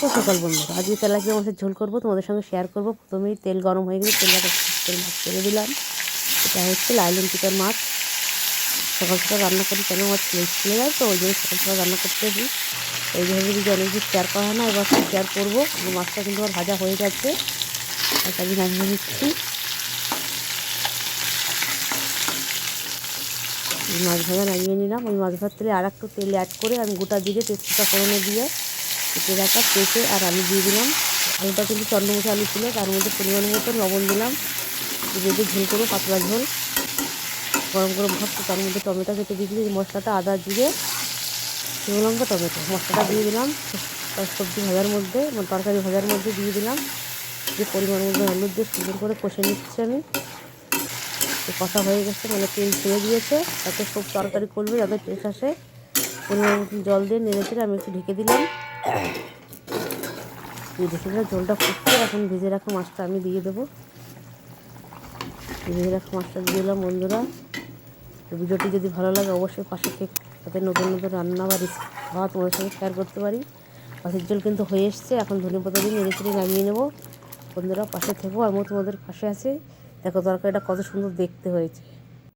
তো সকাল বন্ধুরা, আজকে তেলাপিয়া মাছের ঝোল করবো, তোমাদের সঙ্গে শেয়ার করবো। প্রথমেই তেল গরম হয়ে গেলে তেল মাছ ছেড়ে দিলাম। এটা হচ্ছে লাইলন টিকার মাছ। সকাল সকাল রান্না করি, কেন আমার ছেলে যায় তো ওই জন্য সকাল সকাল রান্না করতে দিই। এইভাবে যদি অনেকদিন শেয়ার করা হয় না, এবার শেয়ার করবো। মাছটা কিন্তু আমার ভাজা হয়ে গেছে, আর কাজে নামিয়ে নিচ্ছি। মাছ ভাজা নামিয়ে নিলাম। ওই মাছ ভাত তেলে আর একটু তেল অ্যাড করে আমি গোটা জিরে তেজপাতা ফোড়নে দিয়ে কেটে রাখা পেঁপে আর আলু দিয়ে দিলাম। আলুটা কিন্তু চন্দ্রমুখী আলু ছিল, তার মধ্যে পরিমাণ মতো লবণ দিলাম। যেহেতু ঝোল করবো, পাতলা ঝোল, গরম গরম ভাত, তো তার মধ্যে টমেটো কেটে দিয়ে দিই। মশলাটা আদা জিরে শুকনো লঙ্কা টমেটো মশলাটা দিয়ে দিলাম। সবজি ভাজার মধ্যে, তরকারি ভাজার মধ্যে দিয়ে দিলাম। যে পরিমাণ মতো হলুদ দিয়ে সুন্দর করে কষে নিচ্ছি আমি। কষা হয়ে গেছে, মানে তেল ছেড়ে দিয়েছে, তাতে সব তরকারি করবে যাতে টেস্ট আসে। পরিমাণ মতো জল দিয়ে নেড়ে চেড়ে আমি একটু ঢেকে দিলাম। ঢেকে দিলাম, জলটা ফুটছে। এখন ভেজে রাখা মাছটা আমি দিয়ে দেবো। ভেজে রাখা মাছটা দিয়ে দিলাম। বন্ধুরা, ভিডিওটি যদি ভালো লাগে অবশ্যই পাশে থেকে, যাতে নতুন নতুন রান্না বা রেসিপি খাওয়া তোমাদের সঙ্গে শেয়ার করতে পারি। মাছের ঝোল কিন্তু হয়ে এসছে, এখন ধনেপাতা দিয়ে নেড়ে চেড়ে নামিয়ে নেবো। বন্ধুরা পাশে থেকো, আমিও তোমাদের পাশে আছি। দেখো তরকারিটা কত সুন্দর দেখতে হয়েছে।